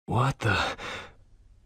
What the?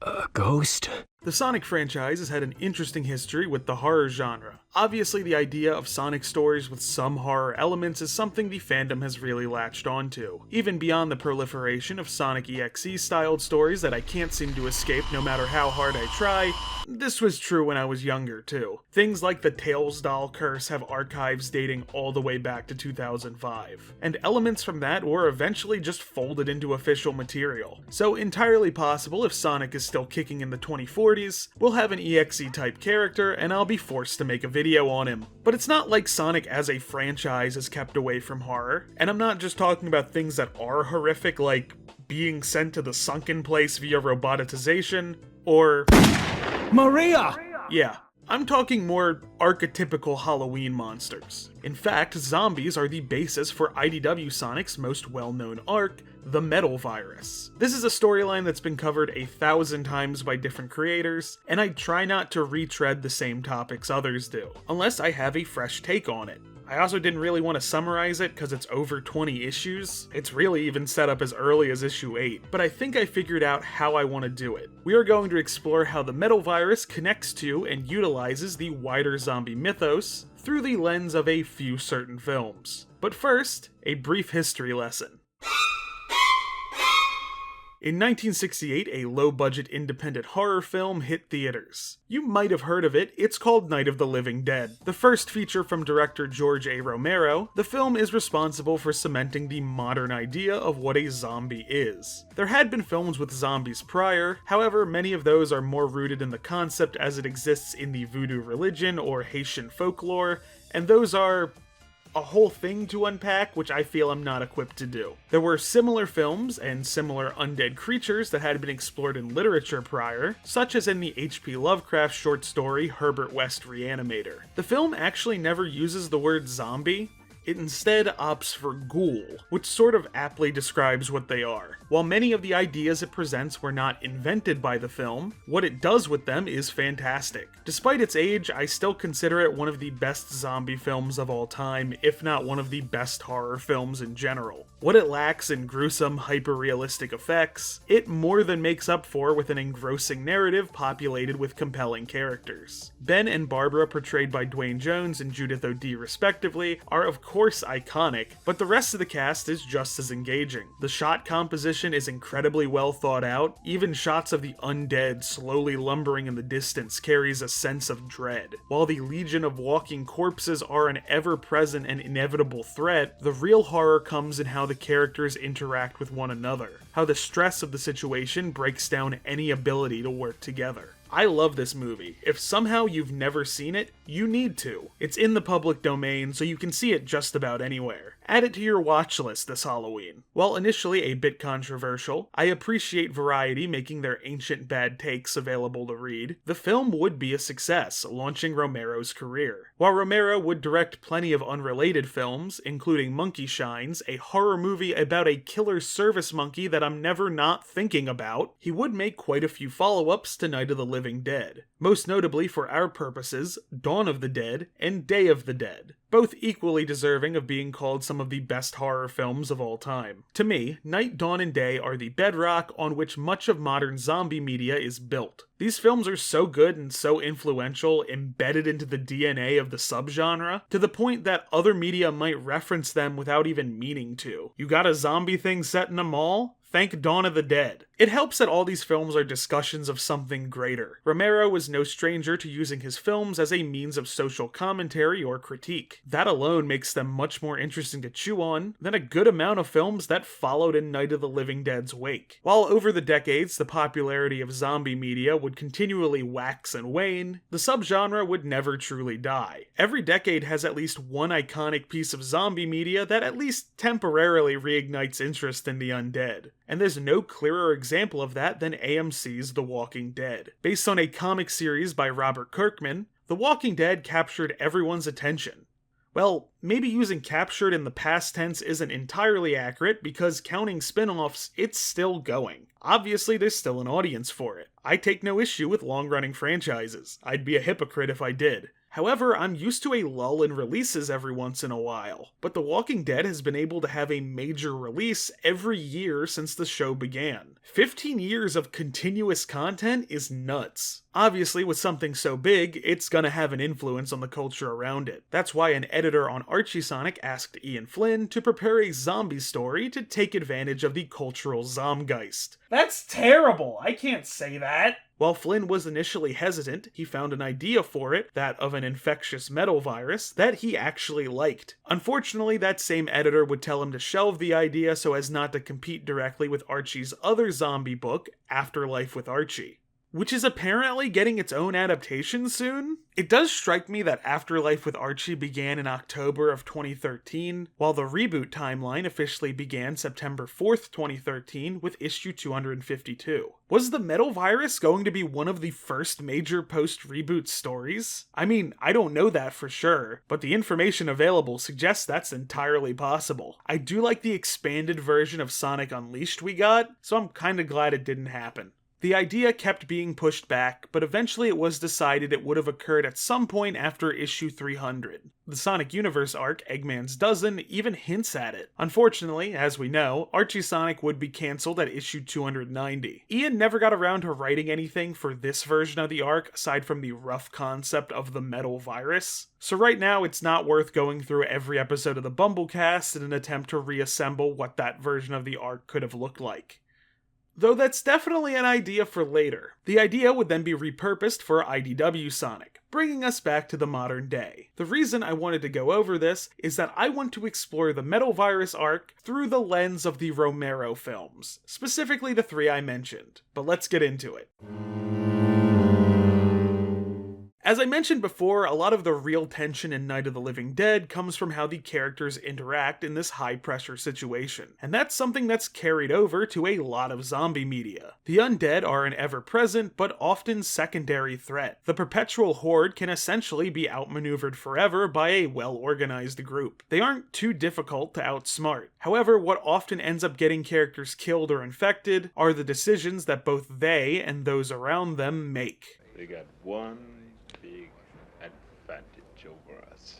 A ghost? The Sonic franchise has had an interesting history with the horror genre. Obviously, the idea of Sonic stories with some horror elements is something the fandom has really latched onto, even beyond the proliferation of Sonic EXE-styled stories that I can't seem to escape no matter how hard I try. This was true when I was younger, too. Things like the Tails doll curse have archives dating all the way back to 2005, and elements from that were eventually just folded into official material. So entirely possible if Sonic is still kicking in the 2040s, we'll have an EXE-type character and I'll be forced to make a video on him. But it's not like Sonic as a franchise is kept away from horror, and I'm not just talking about things that are horrific like being sent to the sunken place via robotization, or Maria! Yeah, I'm talking more archetypical Halloween monsters. In fact, zombies are the basis for IDW Sonic's most well-known arc, the Metal Virus. This is a storyline that's been covered 1,000 times by different creators, and I try not to retread the same topics others do, unless I have a fresh take on it. I also didn't really want to summarize it because it's over 20 issues. It's really even set up as early as issue 8, but I think I figured out how I want to do it. We are going to explore how the Metal Virus connects to and utilizes the wider zombie mythos through the lens of a few certain films. But first, a brief history lesson. In 1968, a low-budget independent horror film hit theaters. You might have heard of it, it's called Night of the Living Dead. The first feature from director George A. Romero, the film is responsible for cementing the modern idea of what a zombie is. There had been films with zombies prior, however many of those are more rooted in the concept as it exists in the voodoo religion or Haitian folklore, and those are a whole thing to unpack, which I feel I'm not equipped to do. There were similar films and similar undead creatures that had been explored in literature prior, such as in the H.P. Lovecraft short story Herbert West Reanimator. The film actually never uses the word zombie. It instead opts for ghoul, which sort of aptly describes what they are. While many of the ideas it presents were not invented by the film, what it does with them is fantastic. Despite its age, I still consider it one of the best zombie films of all time, if not one of the best horror films in general. What it lacks in gruesome, hyper-realistic effects, it more than makes up for with an engrossing narrative populated with compelling characters. Ben and Barbara, portrayed by Dwayne Jones and Judith O'Dea respectively, are of course iconic, but the rest of the cast is just as engaging. The shot composition is incredibly well thought out, even shots of the undead slowly lumbering in the distance carries a sense of dread. While the legion of walking corpses are an ever-present and inevitable threat, the real horror comes in how the characters interact with one another, how the stress of the situation breaks down any ability to work together. I love this movie. If somehow you've never seen it, you need to. It's in the public domain, so you can see it just about anywhere. Add it to your watch list this Halloween. While initially a bit controversial, I appreciate Variety making their ancient bad takes available to read. The film would be a success, launching Romero's career. While Romero would direct plenty of unrelated films, including Monkey Shines, a horror movie about a killer service monkey that I'm never not thinking about, he would make quite a few follow-ups to Night of the Living Dead. Most notably for our purposes, Dawn of the Dead and Day of the Dead. Both equally deserving of being called some of the best horror films of all time. To me, Night, Dawn, and Day are the bedrock on which much of modern zombie media is built. These films are so good and so influential, embedded into the DNA of the subgenre, to the point that other media might reference them without even meaning to. You got a zombie thing set in a mall? Thank Dawn of the Dead. It helps that all these films are discussions of something greater. Romero was no stranger to using his films as a means of social commentary or critique. That alone makes them much more interesting to chew on than a good amount of films that followed in Night of the Living Dead's wake. While over the decades the popularity of zombie media would continually wax and wane, the subgenre would never truly die. Every decade has at least one iconic piece of zombie media that at least temporarily reignites interest in the undead. And there's no clearer example of that than AMC's The Walking Dead. Based on a comic series by Robert Kirkman, The Walking Dead captured everyone's attention. Well, maybe using captured in the past tense isn't entirely accurate because counting spin-offs, it's still going. Obviously, there's still an audience for it. I take no issue with long-running franchises. I'd be a hypocrite if I did. However, I'm used to a lull in releases every once in a while, but The Walking Dead has been able to have a major release every year since the show began. 15 years of continuous content is nuts. Obviously, with something so big, it's gonna have an influence on the culture around it. That's why an editor on Archie-Sonic asked Ian Flynn to prepare a zombie story to take advantage of the cultural zomgeist. That's terrible! I can't say that! While Flynn was initially hesitant, he found an idea for it, that of an infectious metal virus, that he actually liked. Unfortunately, that same editor would tell him to shelve the idea so as not to compete directly with Archie's other zombie book, Afterlife with Archie, which is apparently getting its own adaptation soon. It does strike me that Afterlife with Archie began in October of 2013, while the reboot timeline officially began September 4th, 2013 with issue 252. Was the metal virus going to be one of the first major post-reboot stories? I mean, I don't know that for sure, but the information available suggests that's entirely possible. I do like the expanded version of Sonic Unleashed we got, so I'm kinda glad it didn't happen. The idea kept being pushed back, but eventually it was decided it would have occurred at some point after issue 300. The Sonic Universe arc, Eggman's Dozen, even hints at it. Unfortunately, as we know, Archie Sonic would be cancelled at issue 290. Ian never got around to writing anything for this version of the arc aside from the rough concept of the metal virus. So right now it's not worth going through every episode of the Bumblekast in an attempt to reassemble what that version of the arc could have looked like. Though that's definitely an idea for later. The idea would then be repurposed for IDW Sonic, bringing us back to the modern day. The reason I wanted to go over this is that I want to explore the Metal Virus arc through the lens of the Romero films, specifically the three I mentioned. But let's get into it. As I mentioned before, a lot of the real tension in Night of the Living Dead comes from how the characters interact in this high-pressure situation, and that's something that's carried over to a lot of zombie media. The undead are an ever-present, but often secondary threat. The perpetual horde can essentially be outmaneuvered forever by a well-organized group. They aren't too difficult to outsmart. However, what often ends up getting characters killed or infected are the decisions that both they and those around them make. They got one big advantage over us.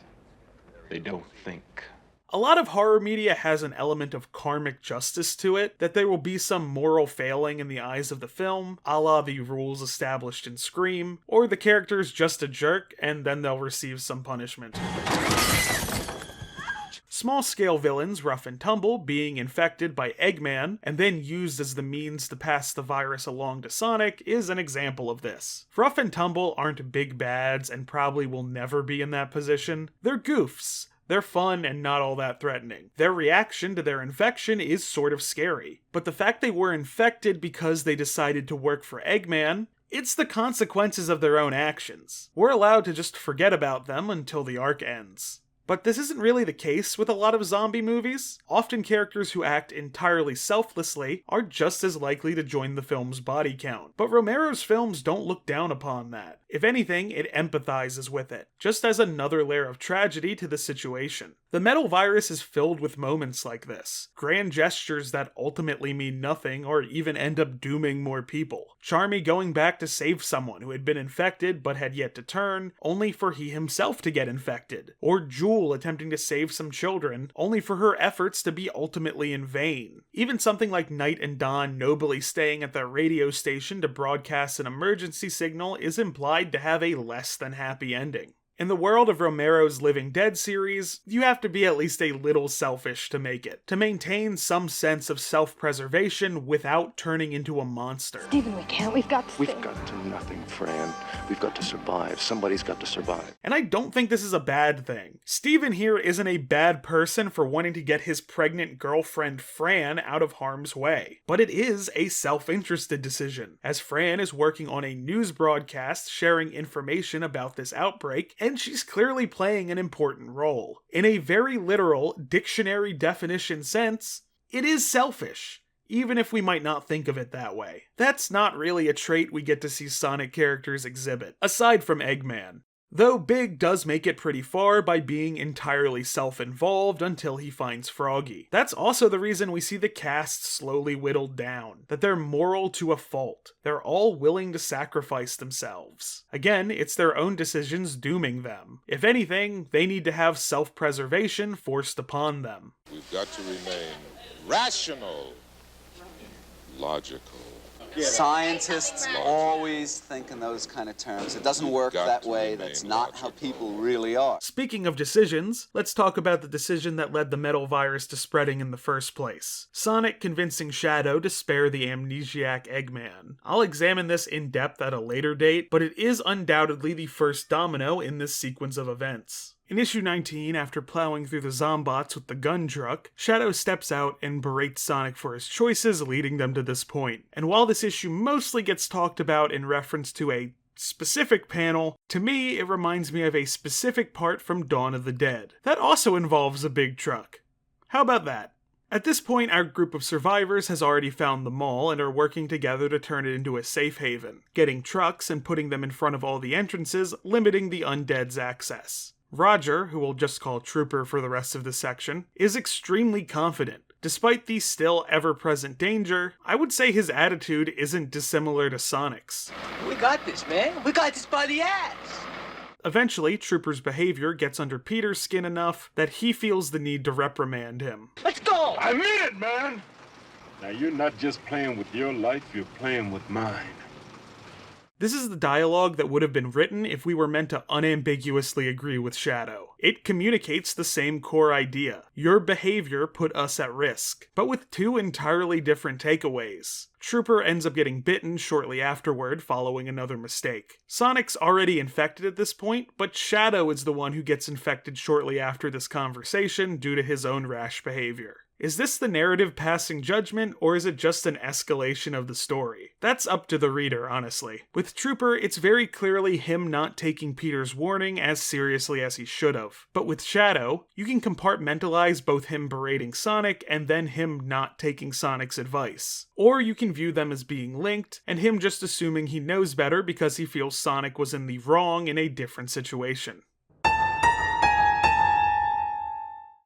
They don't think. A lot of horror media has an element of karmic justice to it, that there will be some moral failing in the eyes of the film, a la the rules established in Scream, or the character's just a jerk and then they'll receive some punishment. Small-scale villains, Rough and Tumble, being infected by Eggman and then used as the means to pass the virus along to Sonic is an example of this. Rough and Tumble aren't big bads and probably will never be in that position. They're goofs. They're fun and not all that threatening. Their reaction to their infection is sort of scary. But the fact they were infected because they decided to work for Eggman, it's the consequences of their own actions. We're allowed to just forget about them until the arc ends. But this isn't really the case with a lot of zombie movies. Often characters who act entirely selflessly are just as likely to join the film's body count. But Romero's films don't look down upon that. If anything, it empathizes with it, just as another layer of tragedy to the situation. The metal virus is filled with moments like this. Grand gestures that ultimately mean nothing or even end up dooming more people. Charmy going back to save someone who had been infected but had yet to turn, only for he himself to get infected. Or Jewel attempting to save some children, only for her efforts to be ultimately in vain. Even something like Night and Dawn nobly staying at their radio station to broadcast an emergency signal is implied to have a less than happy ending. In the world of Romero's Living Dead series, you have to be at least a little selfish to make it, to maintain some sense of self-preservation without turning into a monster. Stephen, we can't. We've got to We've got to nothing, Fran. We've got to survive. Somebody's got to survive. And I don't think this is a bad thing. Stephen here isn't a bad person for wanting to get his pregnant girlfriend Fran out of harm's way. But it is a self-interested decision, as Fran is working on a news broadcast sharing information about this outbreak, and she's clearly playing an important role. In a very literal, dictionary definition sense, it is selfish, even if we might not think of it that way. That's not really a trait we get to see Sonic characters exhibit, aside from Eggman. Though Big does make it pretty far by being entirely self-involved until he finds Froggy. That's also the reason we see the cast slowly whittled down, that they're moral to a fault. They're all willing to sacrifice themselves. Again, it's their own decisions dooming them. If anything, they need to have self-preservation forced upon them. We've got to remain rational, logical. Scientists always think in those kind of terms. It doesn't work that way. That's not how people really are. Speaking of decisions, let's talk about the decision that led the metal virus to spreading in the first place. Sonic convincing Shadow to spare the amnesiac Eggman. I'll examine this in depth at a later date, but it is undoubtedly the first domino in this sequence of events. In issue 19, after plowing through the Zombots with the gun truck, Shadow steps out and berates Sonic for his choices leading them to this point. And while this issue mostly gets talked about in reference to a specific panel, to me it reminds me of a specific part from Dawn of the Dead. That also involves a big truck. How about that? At this point, our group of survivors has already found the mall and are working together to turn it into a safe haven, getting trucks and putting them in front of all the entrances, limiting the undead's access. Roger, who we'll just call Trooper for the rest of this section, is extremely confident. Despite the still ever-present danger, I would say his attitude isn't dissimilar to Sonic's. We got this, man. We got this by the ass. Eventually, Trooper's behavior gets under Peter's skin enough that he feels the need to reprimand him. Let's go! I mean it, man! Now you're not just playing with your life, you're playing with mine. This is the dialogue that would have been written if we were meant to unambiguously agree with Shadow. It communicates the same core idea. Your behavior put us at risk, but with two entirely different takeaways. Trooper ends up getting bitten shortly afterward following another mistake. Sonic's already infected at this point, but Shadow is the one who gets infected shortly after this conversation due to his own rash behavior. Is this the narrative passing judgment, or is it just an escalation of the story? That's up to the reader, honestly. With Trooper, it's very clearly him not taking Peter's warning as seriously as he should have. But with Shadow, you can compartmentalize both him berating Sonic and then him not taking Sonic's advice. Or you can view them as being linked, and him just assuming he knows better because he feels Sonic was in the wrong in a different situation.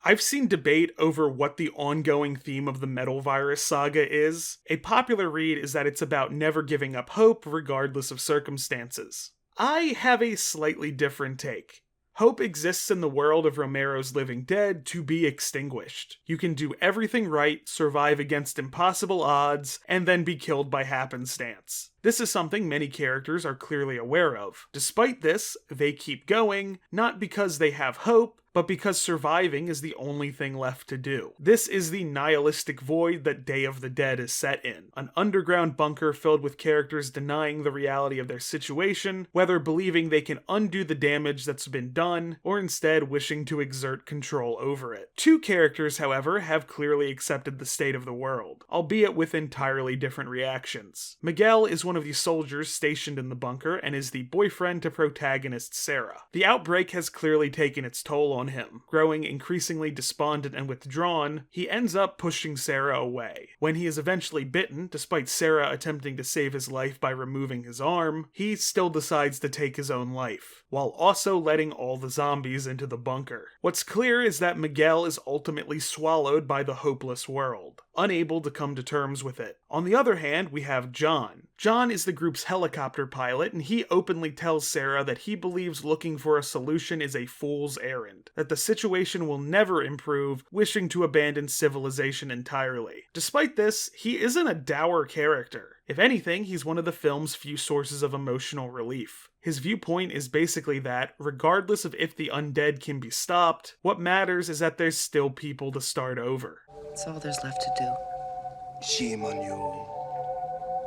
I've seen debate over what the ongoing theme of the Metal Virus saga is. A popular read is that it's about never giving up hope regardless of circumstances. I have a slightly different take. Hope exists in the world of Romero's Living Dead to be extinguished. You can do everything right, survive against impossible odds, and then be killed by happenstance. This is something many characters are clearly aware of. Despite this, they keep going, not because they have hope, but because surviving is the only thing left to do. This is the nihilistic void that Day of the Dead is set in. An underground bunker filled with characters denying the reality of their situation, whether believing they can undo the damage that's been done, or instead wishing to exert control over it. Two characters, however, have clearly accepted the state of the world, albeit with entirely different reactions. Miguel is one of the soldiers stationed in the bunker and is the boyfriend to protagonist Sarah. The outbreak has clearly taken its toll on him. Growing increasingly despondent and withdrawn, he ends up pushing Sarah away. When he is eventually bitten, despite Sarah attempting to save his life by removing his arm, he still decides to take his own life, while also letting all the zombies into the bunker. What's clear is that Miguel is ultimately swallowed by the hopeless world, unable to come to terms with it. On the other hand, we have John. John is the group's helicopter pilot, and he openly tells Sarah that he believes looking for a solution is a fool's errand, that the situation will never improve, wishing to abandon civilization entirely. Despite this, he isn't a dour character. If anything, he's one of the film's few sources of emotional relief. His viewpoint is basically that, regardless of if the undead can be stopped, what matters is that there's still people to start over. That's all there's left to do. Shame on you.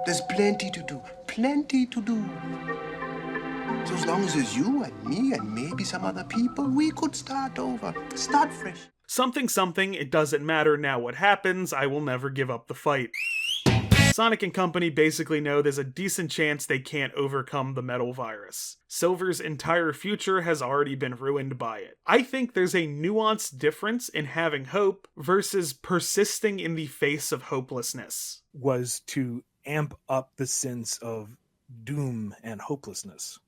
There's plenty to do. Plenty to do. So as long as it's you and me and maybe some other people, we could start over. Start fresh. Something, it doesn't matter now what happens, I will never give up the fight. Sonic and company basically know there's a decent chance they can't overcome the metal virus. Silver's entire future has already been ruined by it. I think there's a nuanced difference in having hope versus persisting in the face of hopelessness. Was to amp up the sense of doom and hopelessness.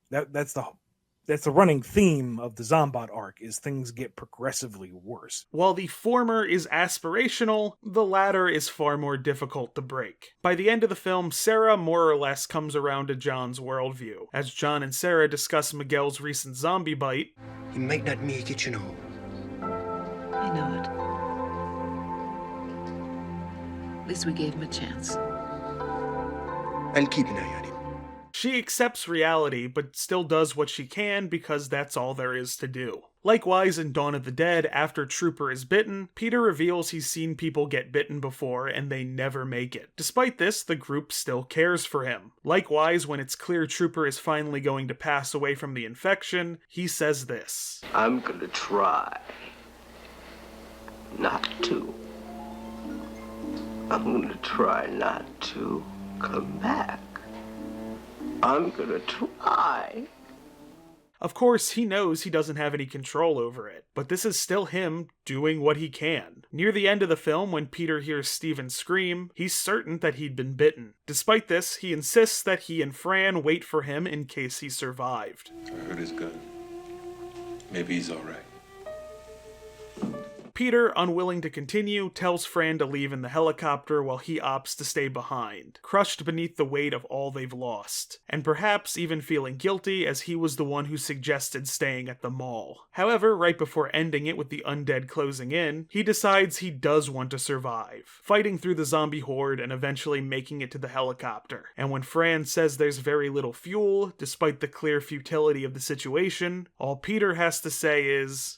That's the That's a running theme of the Zombot arc, is things get progressively worse. While the former is aspirational, the latter is far more difficult to break. By the end of the film, Sarah more or less comes around to John's worldview. As John and Sarah discuss Miguel's recent zombie bite, He might not make it, you know. I know it. At least we gave him a chance. I'll keep an eye on him. she accepts reality, but still does what she can because that's all there is to do. Likewise, in Dawn of the Dead, after Trooper is bitten, Peter reveals he's seen people get bitten before and they never make it. Despite this, the group still cares for him. Likewise, when it's clear Trooper is finally going to pass away from the infection, he says this: I'm gonna try not to. I'm gonna try not to come back. I'm gonna try. Of course, he knows he doesn't have any control over it, but this is still him doing what he can. Near the end of the film, when Peter hears Steven scream, he's certain that he'd been bitten. Despite this, he insists that he and Fran wait for him in case he survived. I heard his gun. Maybe he's alright. Peter, unwilling to continue, tells Fran to leave in the helicopter while he opts to stay behind, crushed beneath the weight of all they've lost, and perhaps even feeling guilty as he was the one who suggested staying at the mall. However, right before ending it with the undead closing in, he decides he does want to survive, fighting through the zombie horde and eventually making it to the helicopter. And when Fran says there's very little fuel, despite the clear futility of the situation, all Peter has to say is,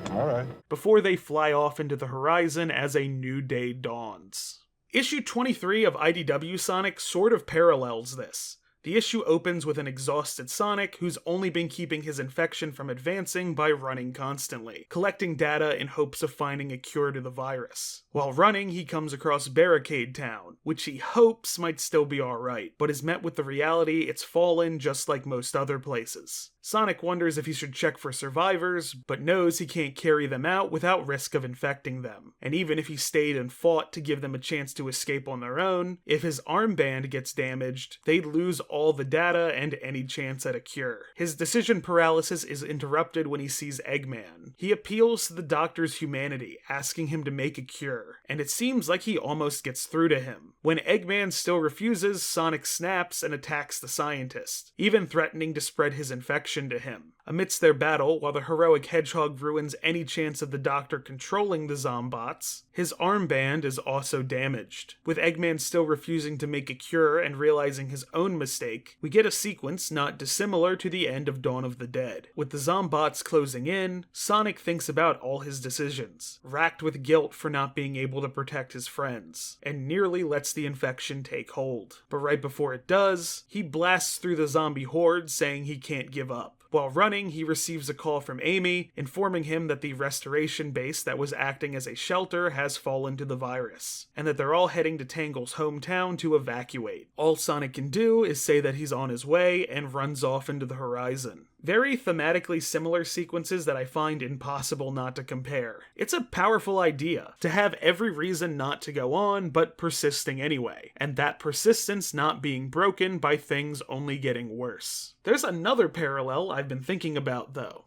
Alright. before they fly off into the horizon as a new day dawns. Issue 23 of IDW Sonic sort of parallels this. The issue opens with an exhausted Sonic who's only been keeping his infection from advancing by running constantly, collecting data in hopes of finding a cure to the virus. While running, he comes across Barricade Town, which he hopes might still be alright, but is met with the reality it's fallen just like most other places. Sonic wonders if he should check for survivors, but knows he can't carry them out without risk of infecting them. And even if he stayed and fought to give them a chance to escape on their own, if his armband gets damaged, they'd lose all the data and any chance at a cure. His decision paralysis is interrupted when he sees Eggman. He appeals to the doctor's humanity, asking him to make a cure, and it seems like he almost gets through to him. When Eggman still refuses, Sonic snaps and attacks the scientist, even threatening to spread his infection to him. Amidst their battle, while the heroic hedgehog ruins any chance of the doctor controlling the Zombots, his armband is also damaged. With Eggman still refusing to make a cure and realizing his own mistake, we get a sequence not dissimilar to the end of Dawn of the Dead. With the Zombots closing in, Sonic thinks about all his decisions, racked with guilt for not being able to protect his friends, and nearly lets the infection take hold. But right before it does, he blasts through the zombie horde saying he can't give up. While running, he receives a call from Amy, informing him that the restoration base that was acting as a shelter has fallen to the virus, and that they're all heading to Tangle's hometown to evacuate. All Sonic can do is say that he's on his way and runs off into the horizon. Very thematically similar sequences that I find impossible not to compare. It's a powerful idea, to have every reason not to go on, but persisting anyway, and that persistence not being broken by things only getting worse. There's another parallel I've been thinking about though.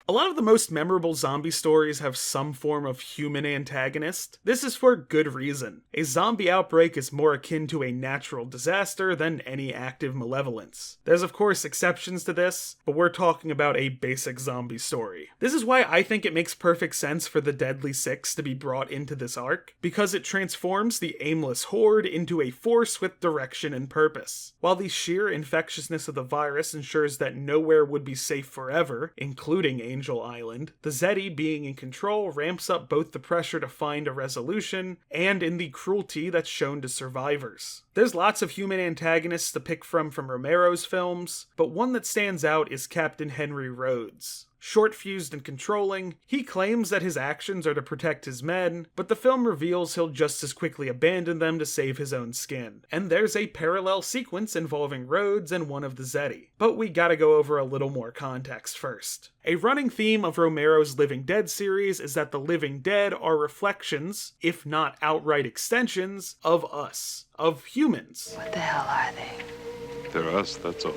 A lot of the most memorable zombie stories have some form of human antagonist. This is for good reason. A zombie outbreak is more akin to a natural disaster than any active malevolence. There's of course exceptions to this, but we're talking about a basic zombie story. This is why I think it makes perfect sense for the Deadly Six to be brought into this arc, because it transforms the aimless horde into a force with direction and purpose. While the sheer infectiousness of the virus ensures that nowhere would be safe forever, including Angel Island, the Zeti being in control ramps up both the pressure to find a resolution and in the cruelty that's shown to survivors. There's lots of human antagonists to pick from Romero's films, but one that stands out is Captain Henry Rhodes. Short-fused and controlling, he claims that his actions are to protect his men, but the film reveals he'll just as quickly abandon them to save his own skin. And there's a parallel sequence involving Rhodes and one of the Zeti. But we gotta go over a little more context first. A running theme of Romero's Living Dead series is that the living dead are reflections, if not outright extensions, of us, of humans. What the hell are they? They're us, that's all.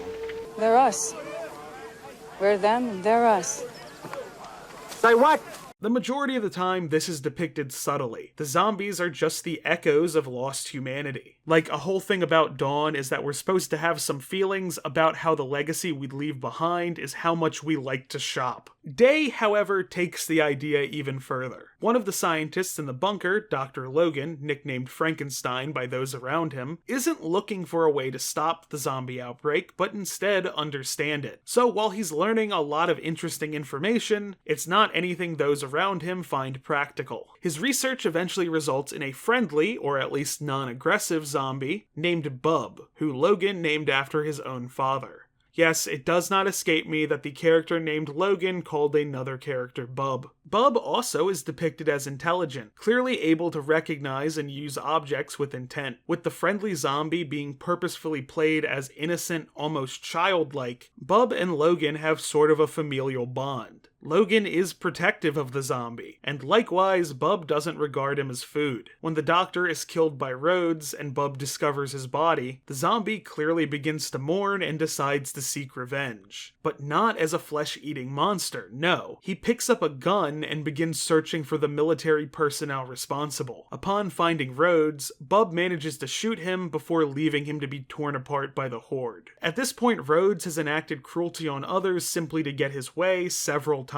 They're us. We're them and they're us. Say what? The majority of the time, this is depicted subtly. The zombies are just the echoes of lost humanity. Like, a whole thing about Dawn is that we're supposed to have some feelings about how the legacy we'd leave behind is how much we like to shop. Day, however, takes the idea even further. One of the scientists in the bunker, Dr. Logan, nicknamed Frankenstein by those around him, isn't looking for a way to stop the zombie outbreak, but instead understand it. So while he's learning a lot of interesting information, it's not anything those around him find practical. His research eventually results in a friendly, or at least non-aggressive, zombie named Bub, who Logan named after his own father. Yes, it does not escape me that the character named Logan called another character Bub. Bub also is depicted as intelligent, clearly able to recognize and use objects with intent, with the friendly zombie being purposefully played as innocent, almost childlike. Bub and Logan have sort of a familial bond. Logan is protective of the zombie, and likewise, Bub doesn't regard him as food. When the doctor is killed by Rhodes and Bub discovers his body, the zombie clearly begins to mourn and decides to seek revenge. But not as a flesh-eating monster, no. He picks up a gun and begins searching for the military personnel responsible. Upon finding Rhodes, Bub manages to shoot him before leaving him to be torn apart by the Horde. At this point, Rhodes has enacted cruelty on others simply to get his way several times.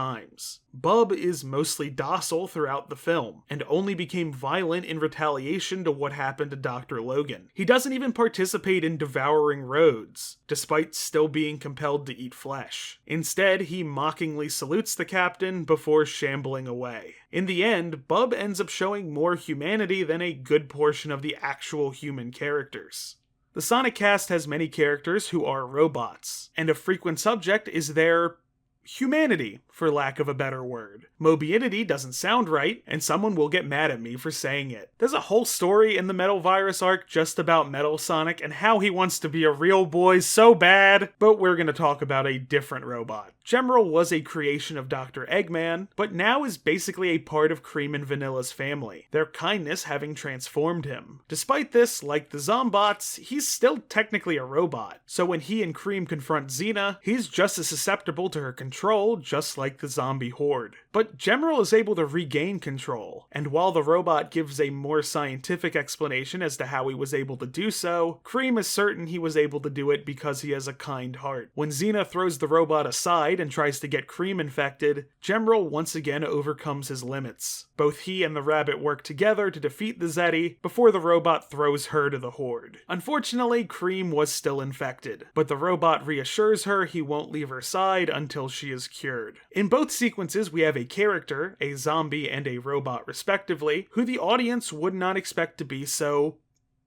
Bub is mostly docile throughout the film, and only became violent in retaliation to what happened to Dr. Logan. He doesn't even participate in devouring Rhodes, despite still being compelled to eat flesh. Instead, he mockingly salutes the captain before shambling away. In the end, Bub ends up showing more humanity than a good portion of the actual human characters. The Sonic cast has many characters who are robots, and a frequent subject is their humanity, for lack of a better word. Mobiidity doesn't sound right, and someone will get mad at me for saying it. There's a whole story in the Metal Virus arc just about Metal Sonic and how he wants to be a real boy so bad, but we're gonna talk about a different robot. Gemerl was a creation of Dr. Eggman, but now is basically a part of Cream and Vanilla's family, their kindness having transformed him. Despite this, like the Zombots, he's still technically a robot, so when he and Cream confront Xena, he's just as susceptible to her control, just like the zombie horde. But Gemerl is able to regain control, and while the robot gives a more scientific explanation as to how he was able to do so, Cream is certain he was able to do it because he has a kind heart. When Xena throws the robot aside and tries to get Cream infected, Gemerl once again overcomes his limits. Both he and the rabbit work together to defeat the Zeti before the robot throws her to the horde. Unfortunately, Cream was still infected, but the robot reassures her he won't leave her side until she is cured. In both sequences, we have a character, a zombie and a robot respectively, who the audience would not expect to be so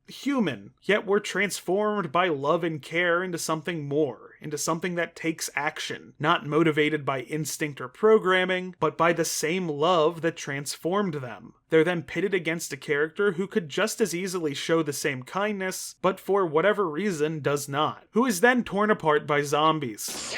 human, yet were transformed by love and care into something more, into something that takes action, not motivated by instinct or programming, but by the same love that transformed them. They're then pitted against a character who could just as easily show the same kindness, but for whatever reason does not, who is then torn apart by zombies.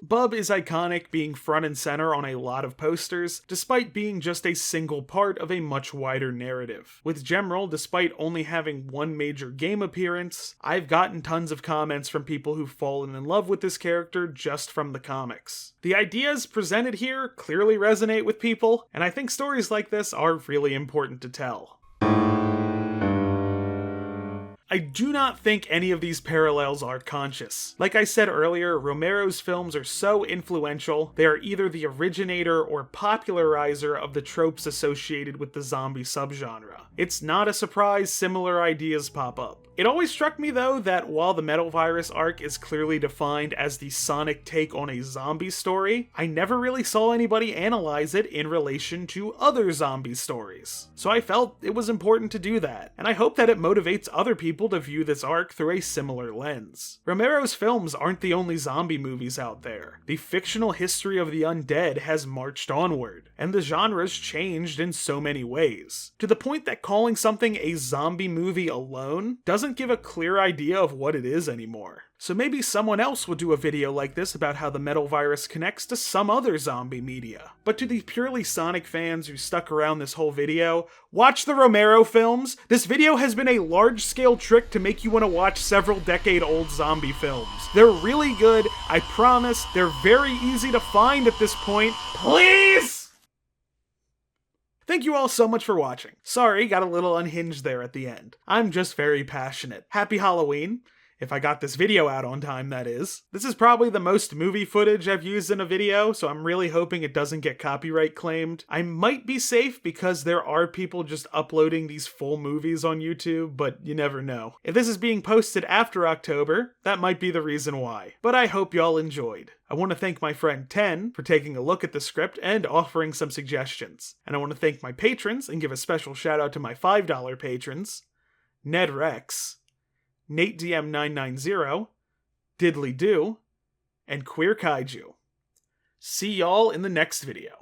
Bub is iconic, being front and center on a lot of posters, despite being just a single part of a much wider narrative. With Gemerl, despite only having one major game appearance, I've gotten tons of comments from people who've fallen in love with this character just from the comics. The ideas presented here clearly resonate with people, and I think stories like this are really important to tell. I do not think any of these parallels are conscious. Like I said earlier, Romero's films are so influential, they are either the originator or popularizer of the tropes associated with the zombie subgenre. It's not a surprise similar ideas pop up. It always struck me though that while the Metal Virus arc is clearly defined as the Sonic take on a zombie story, I never really saw anybody analyze it in relation to other zombie stories. So I felt it was important to do that, and I hope that it motivates other people people to view this arc through a similar lens. Romero's films aren't the only zombie movies out there. The fictional history of the undead has marched onward, and the genre's changed in so many ways, to the point that calling something a zombie movie alone doesn't give a clear idea of what it is anymore. So maybe someone else will do a video like this about how the metal virus connects to some other zombie media. But to the purely Sonic fans who stuck around this whole video, watch the Romero films. This video has been a large-scale trick to make you want to watch several decade-old zombie films. They're really good, I promise. They're very easy to find at this point. Please! Thank you all so much for watching. Sorry, got a little unhinged there at the end. I'm just very passionate. Happy Halloween. If I got this video out on time, that is. This is probably the most movie footage I've used in a video, so I'm really hoping it doesn't get copyright claimed. I might be safe because there are people just uploading these full movies on YouTube, but you never know. If this is being posted after October, that might be the reason why. But I hope y'all enjoyed. I want to thank my friend Ten for taking a look at the script and offering some suggestions. And I want to thank my patrons and give a special shout out to my $5 patrons, Ned Rex, NateDM990, Diddly Do, and Queer Kaiju. See y'all in the next video.